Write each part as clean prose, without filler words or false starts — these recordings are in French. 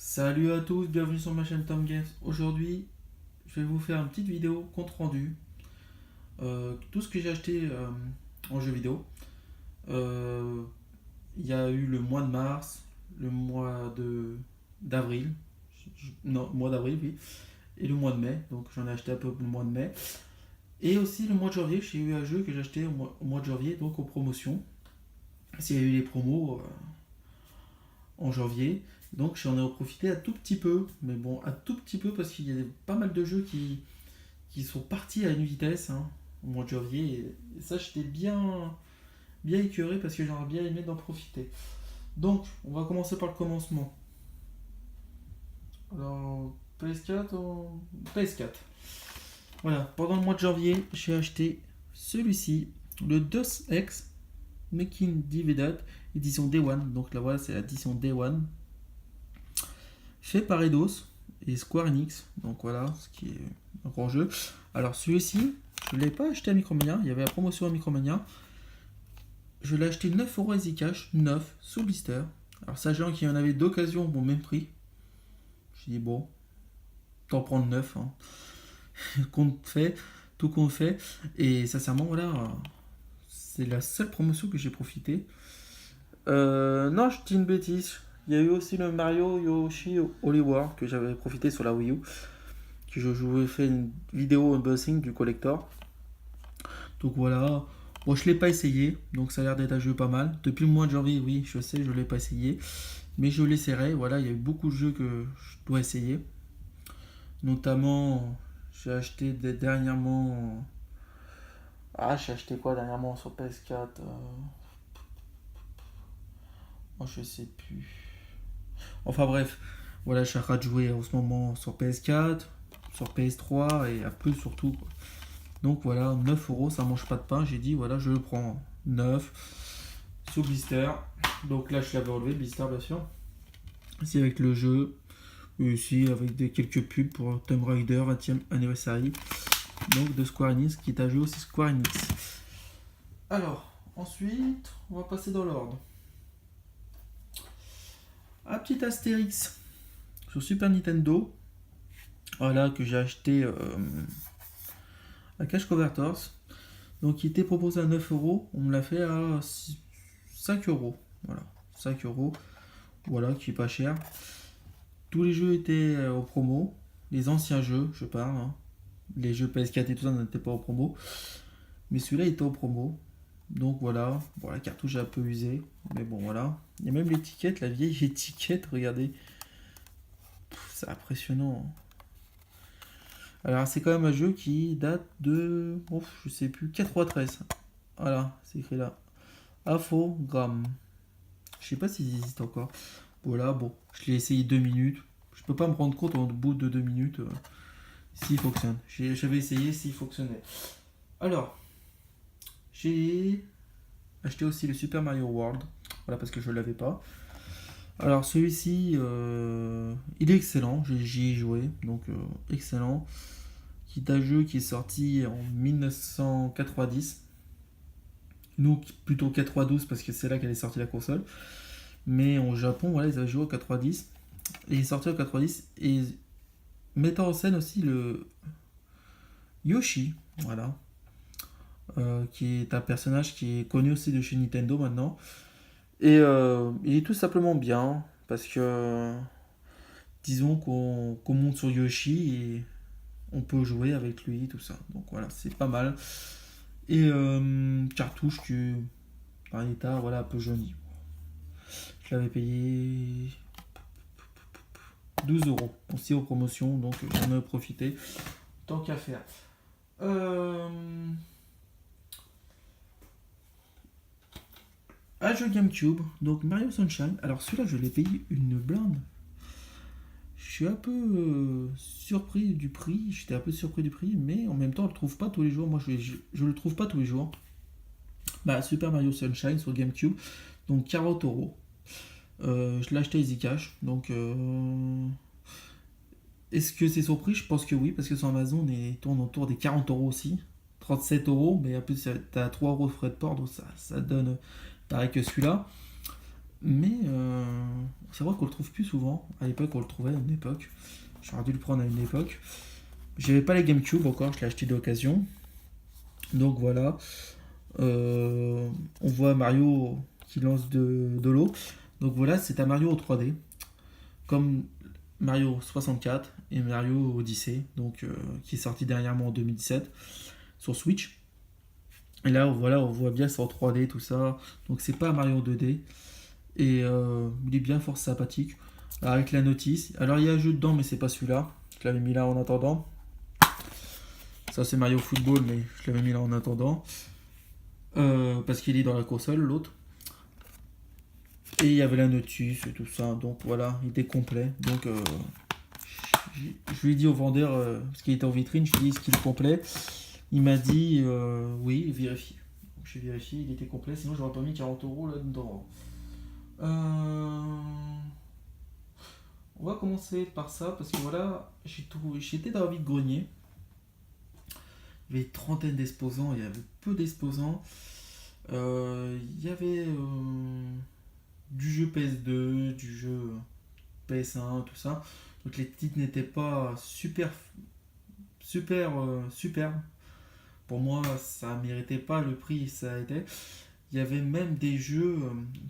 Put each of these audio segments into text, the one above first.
Salut à tous, bienvenue sur ma chaîne Tom Games. Aujourd'hui, je vais vous faire une petite vidéo compte rendu. Tout ce que j'ai acheté en jeu vidéo. Euh, Il y a eu le mois de mars, le mois de d'avril, non, mois d'avril, oui, et le mois de mai. Donc j'en ai acheté un peu le mois de mai. Et aussi le mois de janvier, j'ai eu un jeu que j'ai acheté au mois de janvier, donc aux promotions. S'il y a eu les promos en janvier. Donc j'en ai profité un tout petit peu, mais bon, un tout petit peu parce qu'il y a pas mal de jeux qui sont partis à une vitesse au mois de janvier. Et ça, j'étais bien écœuré parce que j'aurais bien aimé d'en profiter. Donc, on va commencer par le commencement. Alors, PS4 ou PS4. Voilà, pendant le mois de janvier, j'ai acheté celui-ci, le DOS X Making Dividend, édition Day One. Donc là, voilà, c'est l'édition Day One. Fait par Eidos et Square Enix. Donc voilà, ce qui est un grand jeu. Alors celui-ci, je ne l'ai pas acheté à Micromania. Il y avait la promotion à Micromania. Je l'ai acheté 9€ à Easy Cash, 9 sous blister. Alors sachant qu'il y en avait d'occasion au même prix. Je dis bon, t'en prends 9. Compte fait, tout compte fait. Et sincèrement, voilà, c'est la seule promotion que j'ai profité. Non, je dis une bêtise. Il y a eu aussi le Mario Yoshi Holy War que j'avais profité sur la Wii U. Que je jouais fait une vidéo unboxing du collector. Donc voilà. Bon, je l'ai pas essayé, donc ça a l'air d'être un jeu pas mal. Depuis le mois de janvier, oui, je sais, je l'ai pas essayé. Mais je l'essaierai. Voilà, il y a eu beaucoup de jeux que je dois essayer. Notamment, j'ai acheté dernièrement. Ah, j'ai acheté quoi dernièrement sur PS4 oh, je sais plus. Enfin bref, voilà, je suis en train de jouer en ce moment sur PS4, sur PS3 et un peu sur tout, quoi. Donc voilà, 9€, ça mange pas de pain. J'ai dit, voilà, je le prends 9 sous blister. Donc là, je l'avais relevé, blister bien sûr. Ici avec le jeu. Et ici avec quelques pubs pour Tomb Raider 20e anniversary. Donc de Square Enix, qui est un jeu aussi Square Enix. Alors, ensuite, on va passer dans l'ordre. Un petit Astérix sur Super Nintendo. Voilà, que j'ai acheté à Cash Converters. Donc il était proposé à 9€, on me l'a fait à 5€. Voilà, 5€. Voilà, qui est pas cher. Tous les jeux étaient au promo. Les anciens jeux, je parle. Les jeux PS4 et tout ça n'étaient pas au promo. Mais celui-là était au promo. Donc voilà. Bon, la cartouche est un peu usée. Mais bon, voilà. Il y a même l'étiquette, la vieille étiquette, regardez. C'est impressionnant. Alors c'est quand même un jeu qui date de, je sais plus, 93. Voilà, c'est écrit là. Infogramme. Je sais pas s'il existe encore. Voilà, bon, je l'ai essayé 2 minutes. Je peux pas me rendre compte au bout de 2 minutes s'il fonctionne. J'avais essayé s'il fonctionnait. Alors, j'ai acheté aussi le Super Mario World. Voilà, parce que je l'avais pas. Alors celui-ci, il est excellent. J'y ai joué, donc excellent. Qui est un jeu qui est sorti en 1990. Nous, plutôt 92 parce que c'est là qu'elle est sortie la console. Mais au Japon, voilà, ils avaient joué au 90. Et il est sorti au 90. Et mettant en scène aussi le Yoshi, voilà. Qui est un personnage qui est connu aussi de chez Nintendo maintenant. Et il est tout simplement bien. Parce que disons qu'on monte sur Yoshi et on peut jouer avec lui, tout ça. Donc voilà, c'est pas mal. Et cartouche qui est un état voilà, un peu jauni. Je l'avais payé 12€. Aussi aux promotions, donc j'en ai profité. Tant qu'à faire. Un jeu GameCube, donc Mario Sunshine. Alors celui-là, je l'ai payé une blinde. Je suis un peu surpris du prix. J'étais un peu surpris du prix, mais en même temps, on le trouve pas tous les jours. Moi, je le trouve pas tous les jours. Bah, Super Mario Sunshine sur GameCube, donc 40€. Je l'ai acheté Easy Cash, donc est-ce que c'est surpris? Je pense que oui, parce que sur Amazon, il tourne autour des 40€ aussi. 37€, mais en plus, t'as 3€ de frais de port, donc ça donne pareil que celui-là. Mais c'est vrai qu'on le trouve plus souvent. À l'époque, on le trouvait à une époque. J'aurais dû le prendre à une époque. J'avais pas la GameCube encore, je l'ai acheté d'occasion. Donc voilà. On voit Mario qui lance de l'eau. Donc voilà, c'est un Mario en 3D. Comme Mario 64 et Mario Odyssey, donc, qui est sorti dernièrement en 2017 sur Switch. Et là, voilà, on voit bien c'est en 3D, tout ça. Donc c'est pas Mario 2D. Et il est bien fort sympathique. Avec la notice. Alors il y a un jeu dedans, mais c'est pas celui-là. Je l'avais mis là en attendant. Ça c'est Mario Football, mais je l'avais mis là en attendant. Parce qu'il est dans la console, l'autre. Et il y avait la notice et tout ça. Donc voilà, il était complet. Donc je lui ai dit au vendeur, parce qu'il était en vitrine, je lui ai dit est-ce qu'il est complet. Il m'a dit oui, vérifie. Donc j'ai vérifié, il était complet. Sinon j'aurais pas mis 40 € là-dedans. On va commencer par ça parce que voilà, j'étais dans la vide-grenier. Il y avait une trentaine d'exposants, il y avait peu d'exposants. Il y avait du jeu PS2, du jeu PS1, tout ça. Donc les titres n'étaient pas superbes. Pour moi, ça méritait pas le prix, ça a été. Il y avait même des jeux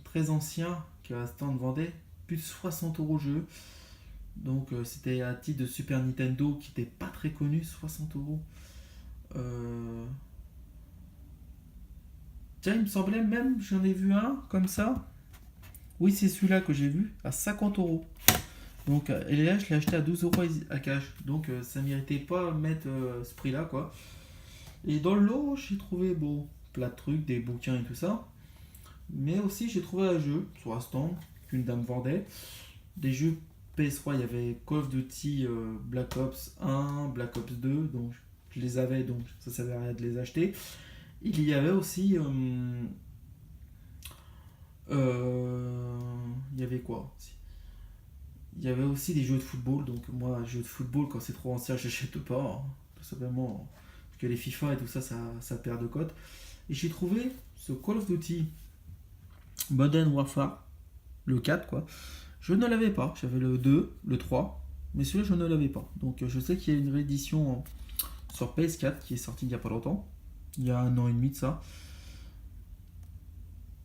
très anciens que Stand vendait, plus de 60 € jeu. Donc c'était à titre de Super Nintendo qui n'était pas très connu, 60 €. Euh, Tiens, il me semblait même, j'en ai vu un comme ça. Oui, c'est celui-là que j'ai vu, à 50 €. Donc, et là, je l'ai acheté à 12 € à cash. Donc, ça méritait pas mettre ce prix-là, quoi. Et dans le lot, j'ai trouvé, bon, plein de trucs, des bouquins et tout ça. Mais aussi, j'ai trouvé un jeu sur un stand qu'une dame vendait. Des jeux PS3, il y avait Call of Duty Black Ops 1, Black Ops 2. Donc, je les avais, donc ça ne servait à rien de les acheter. Il y avait aussi. Il y avait quoi aussi. Il y avait aussi des jeux de football. Donc, moi, jeux de football, quand c'est trop ancien, je n'achète pas. Hein, tout simplement. Parce que les FIFA et tout ça, ça perd de cote. Et j'ai trouvé ce Call of Duty Modern Warfare, le 4, quoi. Je ne l'avais pas. J'avais le 2, le 3. Mais celui-là, je ne l'avais pas. Donc, je sais qu'il y a une réédition sur PS4 qui est sortie il n'y a pas longtemps. Il y a 1 an et demi de ça.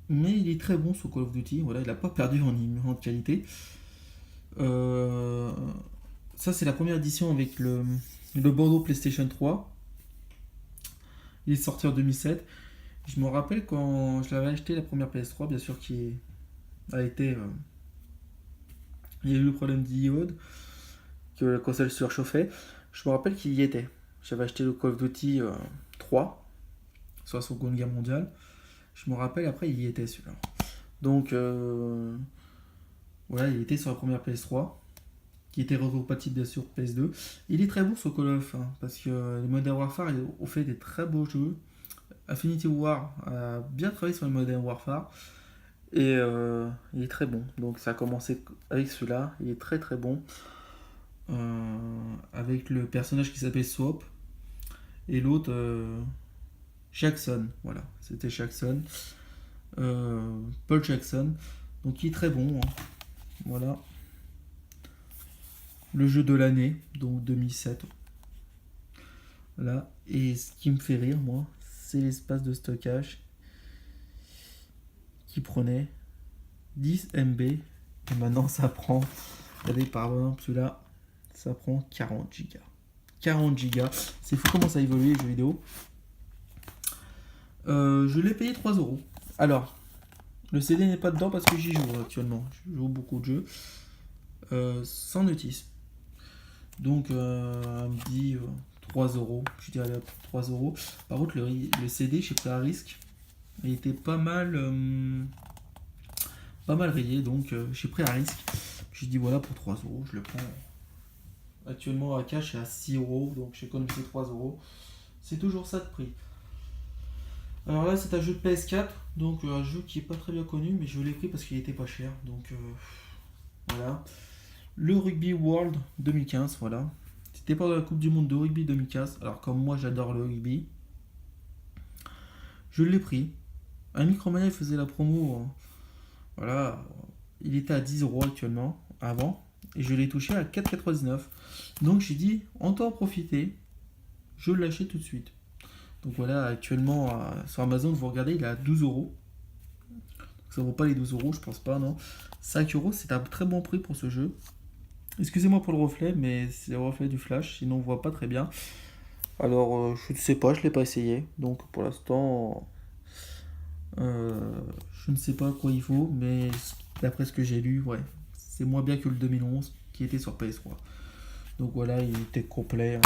Mais il est très bon ce Call of Duty. Voilà, il n'a pas perdu en qualité. Euh, Ça, c'est la première édition avec le Bordeaux PlayStation 3. Il est sorti en 2007. Je me rappelle quand je l'avais acheté la première PS3, bien sûr, qui a été. Il y a eu le problème d'iode, que la console surchauffait. Je me rappelle qu'il y était. J'avais acheté le Call of Duty 3, sur la Seconde Guerre mondiale. Je me rappelle, après, il y était celui-là. Donc, voilà, il était sur la première PS3, qui était rétro-compatible bien sûr PS2. Il est très bon ce Call of, hein, parce que les Modern Warfare ont fait des très beaux jeux. Affinity War a bien travaillé sur les Modern Warfare. Et il est très bon. Donc ça a commencé avec celui-là. Il est très très bon. Avec le personnage qui s'appelle Swap. Et l'autre, Jackson. Voilà, c'était Jackson. Paul Jackson. Donc il est très bon. Hein. Voilà. Le jeu de l'année, donc 2007. Là. Et ce qui me fait rire, moi, c'est l'espace de stockage qui prenait 10 MB. Et maintenant, ça prend. Regardez, par exemple, celui-là, ça prend 40 Go. 40 Go. C'est fou comment ça a évolué les jeux vidéo. Je l'ai payé 3 €. Alors, le CD n'est pas dedans parce que j'y joue actuellement. Je joue beaucoup de jeux. Sans notice. Donc, elle me dit 3 €. Je dis allez, 3 €. Par contre, le CD, j'ai pris un risque. Il était pas mal rayé, donc j'ai pris un risque. Je dis voilà, pour 3 €, je le prends. Actuellement, à cash, est à 6 €, donc j'ai économisé 3 €. C'est toujours ça de prix. Alors là, c'est un jeu de PS4, donc un jeu qui est pas très bien connu, mais je l'ai pris parce qu'il était pas cher. Donc voilà. Le Rugby World 2015, voilà. C'était pendant la Coupe du Monde de rugby 2015. Alors comme moi, j'adore le rugby, je l'ai pris. Un Micromania faisait la promo Voilà, il était à 10 euros actuellement, avant, et je l'ai touché à 4,99. Donc j'ai dit, on t'en profiter, je l'achète tout de suite. Donc voilà, actuellement sur Amazon, vous regardez, il est à 12 euros. Ça vaut pas les 12 euros, je pense pas, non. 5 euros, c'est un très bon prix pour ce jeu. Excusez-moi pour le reflet, mais c'est le reflet du flash, sinon on voit pas très bien. Alors, je ne sais pas, je l'ai pas essayé. Donc pour l'instant, je ne sais pas quoi il faut, mais d'après ce que j'ai lu, ouais, c'est moins bien que le 2011 qui était sur PS3. Donc voilà, il était complet, hein.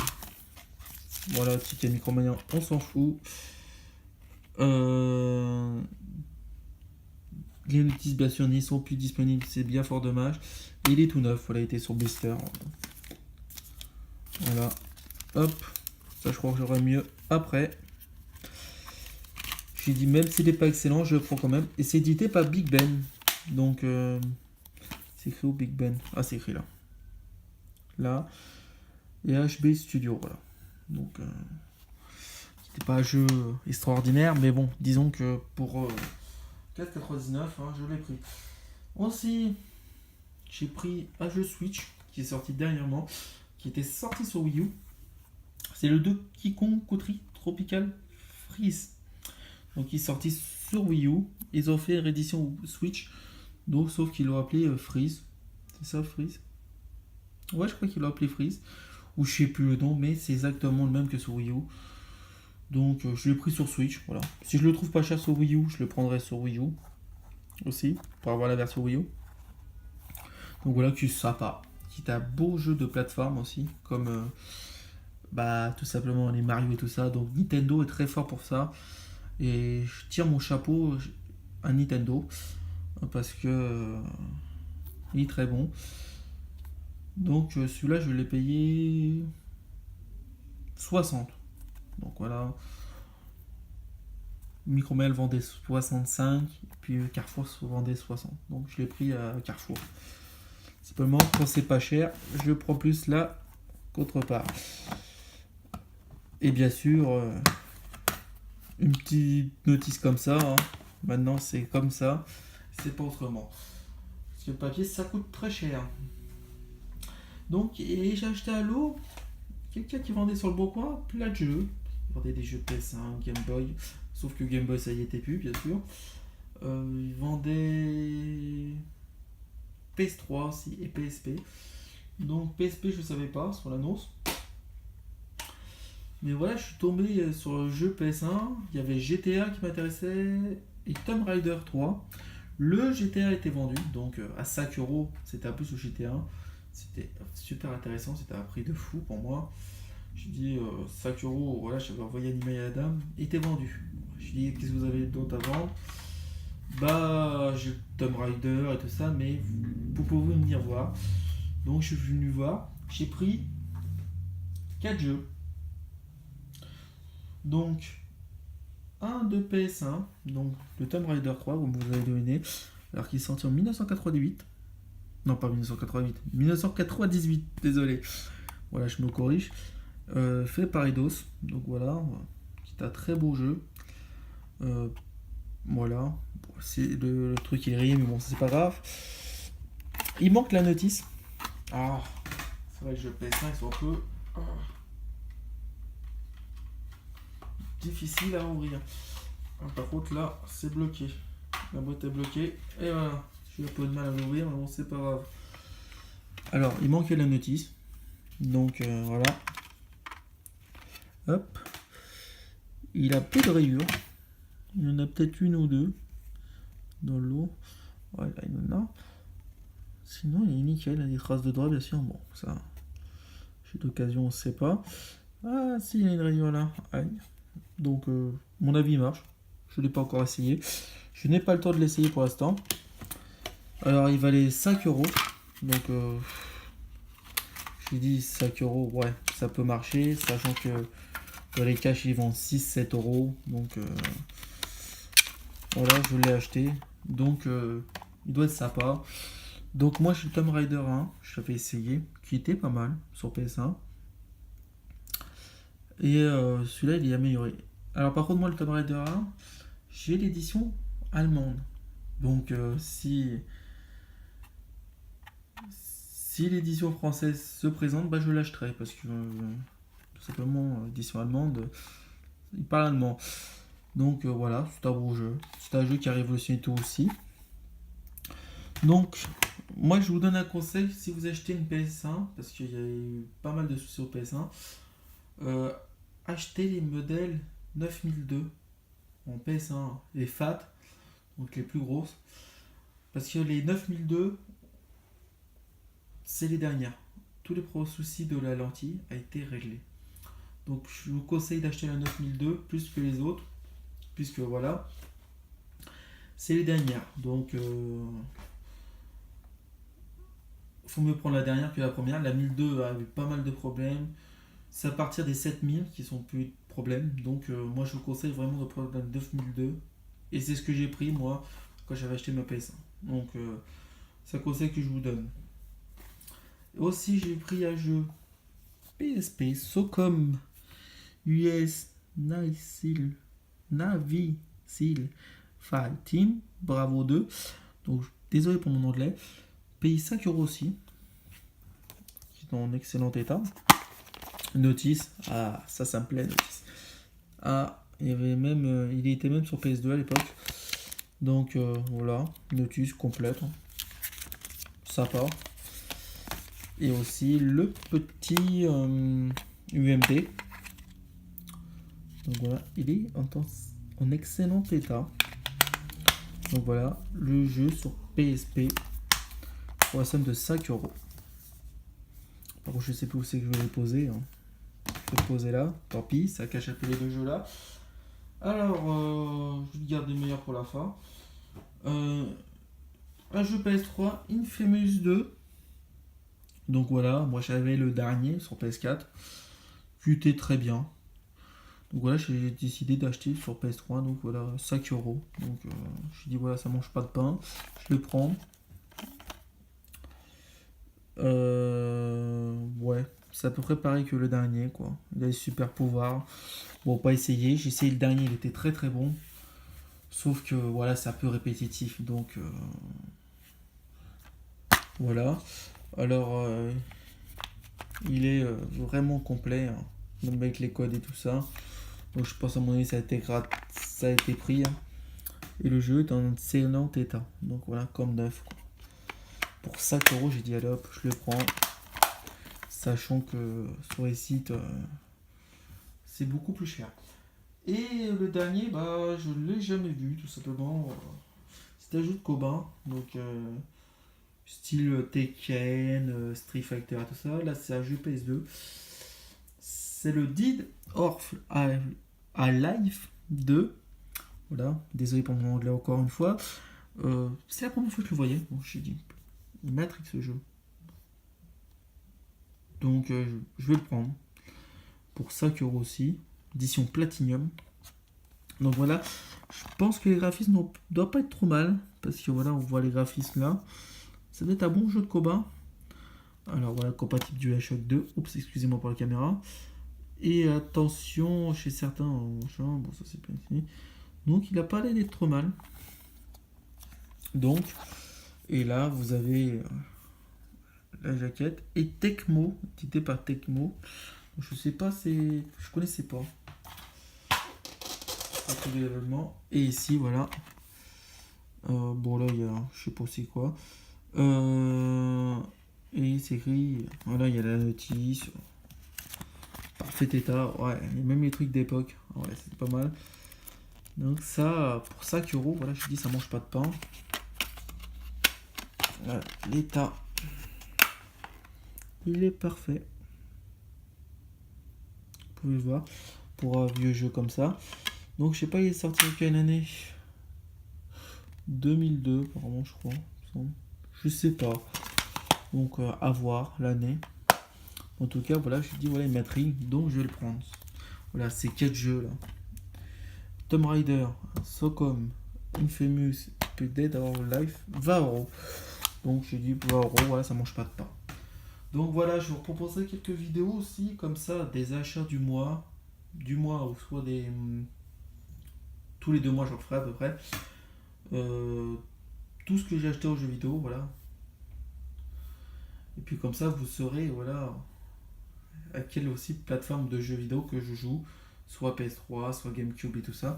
Voilà, ticket Micromania, on s'en fout. Euh, les notices bien sûr n'y sont plus disponibles, c'est bien fort dommage. Et il est tout neuf, voilà, il était sur Blister. Voilà, hop, ça je crois que j'aurai mieux après. J'ai dit même s'il n'est pas excellent, je le prends quand même. Et c'est édité par Big Ben. Donc c'est écrit où Big Ben? Ah, c'est écrit là. Là. Et HB Studio, voilà. Donc c'était pas un jeu extraordinaire, mais bon, disons que pour 4,99, hein, je l'ai pris. Aussi, j'ai pris un jeu Switch qui est sorti dernièrement, qui était sorti sur Wii U. C'est le Donkey Kong Country Tropical Freeze. Donc il est sorti sur Wii U. Ils ont fait une réédition Switch. Donc sauf qu'ils l'ont appelé Freeze. C'est ça, Freeze? Ouais, je crois qu'ils l'ont appelé Freeze. Ou je sais plus le nom, mais c'est exactement le même que sur Wii U. Donc je l'ai pris sur Switch. Voilà. Si je le trouve pas cher sur Wii U, je le prendrai sur Wii U aussi. Pour avoir la version Wii U. Donc voilà, qui est sympa. Qui est un beau jeu de plateforme aussi. Comme bah, tout simplement les Mario et tout ça. Donc Nintendo est très fort pour ça. Et je tire mon chapeau à Nintendo. Parce que il est très bon. Donc celui-là, je l'ai payé 60. Donc voilà. Micromel vendait 65. Puis Carrefour vendait 60. Donc je l'ai pris à Carrefour. Simplement, quand c'est pas cher, je prends plus là qu'autre part. Et bien sûr, une petite notice comme ça. Hein. Maintenant, c'est comme ça. C'est pas autrement. Parce que le papier, ça coûte très cher. Donc, et j'ai acheté à l'eau quelqu'un qui vendait sur le bon coin plein de jeux. Il vendait des jeux PS1, Game Boy. Sauf que Game Boy, ça y était plus, bien sûr. Il vendait PS3 aussi et PSP. Donc PSP, je savais pas sur l'annonce. Mais voilà, je suis tombé sur le jeu PS1. Il y avait GTA qui m'intéressait et Tomb Raider 3. Le GTA était vendu, donc à 5 euros, c'était un peu sous GTA. C'était super intéressant, c'était un prix de fou pour moi. Je dis 5 euros, voilà, j'avais envoyé un email à la dame, il était vendu. Je dis qu'est-ce que vous avez d'autre à vendre? Bah, j'ai Tomb Raider et tout ça, mais vous pouvez venir voir. Donc je suis venu voir, j'ai pris 4 jeux. Donc, un de PS1, donc le Tomb Raider 3, comme vous avez deviné, alors qu'il est sorti en 1988. Non, pas 1988, 1998, désolé. Voilà, je me corrige. Fait par Eidos, donc voilà, c'est un très beau jeu. Voilà, c'est le truc il rit, mais bon, c'est pas grave. Il manque la notice. Ah, c'est vrai que je PS5, ils sont un peu difficile à ouvrir. Par contre, là, c'est bloqué. La boîte est bloquée. Et voilà, j'ai un peu de mal à l'ouvrir, mais bon, c'est pas grave. Alors, il manquait la notice. Donc, voilà. Hop. Il a peu de rayures. Il y en a peut-être une ou deux dans l'eau. Voilà, il y en a. Sinon, il est nickel. Il y a des traces de drap, bien sûr. Bon, ça, j'ai d'occasion, on ne sait pas. Ah, si, il y a une rayure là. Aïe. Donc, mon avis marche. Je ne l'ai pas encore essayé. Je n'ai pas le temps de l'essayer pour l'instant. Alors, il valait 5 euros. Donc, j'ai dit 5 euros, ouais, ça peut marcher. Sachant que dans les caches, ils vendent 6-7 euros. Donc, voilà, je l'ai acheté. Donc, il doit être sympa. Donc, moi, j'ai le Tomb Raider 1. Je l'avais essayé. Qui était pas mal sur PS1. Et celui-là, il est amélioré. Alors, par contre, moi, le Tomb Raider 1, j'ai l'édition allemande. Donc si l'édition française se présente, bah, je l'achèterai parce que tout simplement l'édition allemande, il parle allemand. Donc voilà, c'est un bon jeu. C'est un jeu qui a révolutionné tout aussi. Donc moi je vous donne un conseil si vous achetez une PS1, parce qu'il y a eu pas mal de soucis au PS1, achetez les modèles 9002 en PS1, les FAT, donc les plus grosses, parce que les 9002 c'est les dernières. Tous les soucis de la lentille a été réglé. Donc je vous conseille d'acheter la 9002 plus que les autres, puisque voilà, c'est les dernières. Donc faut mieux prendre la dernière que la première. La 1002 a eu pas mal de problèmes. C'est à partir des 7000 qui sont plus de problèmes. Donc moi je vous conseille vraiment de prendre la 9002. Et c'est ce que j'ai pris moi quand j'avais acheté ma PS1. Donc c'est un conseil que je vous donne. Aussi j'ai pris un jeu PSP SOCOM US Navy Seal Fight Team Bravo 2. Donc désolé pour mon anglais. Payé 5 euros aussi. Qui est en excellent état. Notice. Ah, ça me plaît, Notice. Ah, il était même sur PS2 à l'époque. Donc voilà, Notice complète. Sympa. Et aussi le petit UMD. Donc voilà, il est en excellent état. Donc voilà, le jeu sur PSP pour la somme de 5 euros. Par contre, je sais plus où c'est que je vais le poser. Hein. Je vais le poser là, tant pis, ça cache un peu les deux jeux là. Alors, je vais garder le meilleur pour la fin. Un jeu PS3, Infamous 2. Donc voilà, moi j'avais le dernier sur PS4, qui était très bien. Donc voilà, j'ai décidé d'acheter sur PS3, donc voilà, 5 euros. Donc je dis voilà, ça mange pas de pain, je le prends. Ouais, c'est à peu près pareil que le dernier, quoi. Il a des super pouvoirs. Bon, pas essayer, j'ai essayé le dernier, il était très très bon. Sauf que voilà, c'est un peu répétitif, donc voilà. Alors, il est vraiment complet, hein, même avec les codes et tout ça. Donc je pense à mon avis ça a été pris. Hein. Et le jeu est en excellent état. Donc voilà, comme neuf. Quoi. Pour 5 euros, j'ai dit allez hop, je le prends. Sachant que sur les sites, c'est beaucoup plus cher. Et le dernier, bah je l'ai jamais vu, tout simplement. C'est un jeu de combat. Donc style Tekken, Street Fighter et tout ça. Là c'est un jeu PS2. C'est le Dead or Alive 2. Voilà, désolé pour mon anglais encore une fois. C'est la première fois que je le voyais. Bon, j'ai dit, Matrix ce jeu. Donc je vais le prendre. Pour 5 euros aussi. Édition Platinum. Donc voilà, je pense que les graphismes ne doivent pas être trop mal. Parce que voilà, on voit les graphismes là. Ça doit être un bon jeu de combat. Alors voilà, compatible du DualShock 2. Oups, excusez-moi pour la caméra. Et attention, chez certains, bon ça c'est pas ici. Donc il n'a pas l'air d'être trop mal. Donc, et là vous avez la jaquette et Tecmo, édité par Tecmo. Je sais pas, je connaissais pas. Et ici voilà. Bon là il y a, je sais pas c'est quoi. Et c'est écrit, voilà il y a la notice. Parfait état, ouais, et même les trucs d'époque, ouais c'est pas mal. Donc ça, pour 5 euros, voilà, je dis ça mange pas de pain. Voilà, l'état, il est parfait. Vous pouvez le voir, pour un vieux jeu comme ça. Donc je sais pas, il est sorti en quelle année 2002, apparemment, je crois. Je sais pas. Donc à voir l'année. En tout cas, voilà, je dis voilà, Matrix, donc je vais le prendre. Voilà, ces 4 jeux là. Tomb Raider, SOCOM, Infamous, Dead or Alive, 20 euros. Donc j'ai dit 20 euros, voilà, ça mange pas de pain. Donc voilà, je vous proposerai quelques vidéos aussi, comme ça, des achats du mois, ou soit des... tous les 2 mois, j'en ferai à peu près. tout ce que j'ai acheté aux jeux vidéo, voilà. Et puis comme ça, vous saurez, voilà, à quelle aussi plateforme de jeux vidéo que je joue, soit PS3, soit GameCube et tout ça.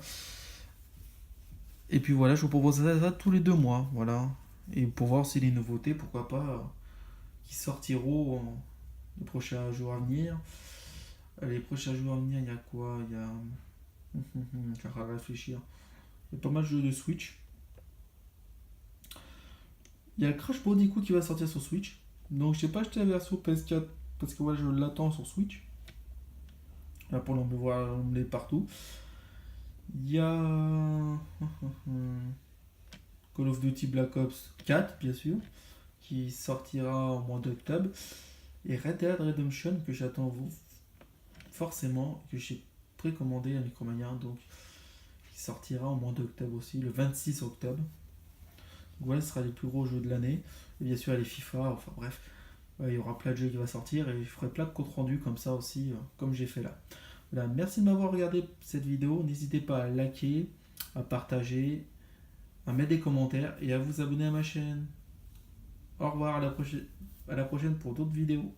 Et puis voilà, je vous propose ça tous les 2 mois, voilà. Et pour voir si les nouveautés, pourquoi pas, qui sortiront les prochains jours à venir. Les prochains jours à venir, il y a quoi? Il y a. Je vais réfléchir. Il y a pas mal de jeux de Switch. Il y a Crash Bandicoot qui va sortir sur Switch. Donc je sais pas acheté la version PS4 parce que voilà, je l'attends sur Switch. Là pour l'emmener partout. Il y a Call of Duty Black Ops 4, bien sûr, qui sortira au mois d'octobre. Et Red Dead Redemption, que j'attends forcément, que j'ai précommandé à Micromania, donc qui sortira au mois d'octobre aussi, le 26 octobre. Donc voilà, ce sera les plus gros jeux de l'année. Et bien sûr, il y a les FIFA, enfin bref, il y aura plein de jeux qui vont sortir et je ferai plein de comptes rendus comme ça aussi, comme j'ai fait là. Voilà, merci de m'avoir regardé cette vidéo. N'hésitez pas à liker, à partager, à mettre des commentaires et à vous abonner à ma chaîne. Au revoir, à la prochaine pour d'autres vidéos.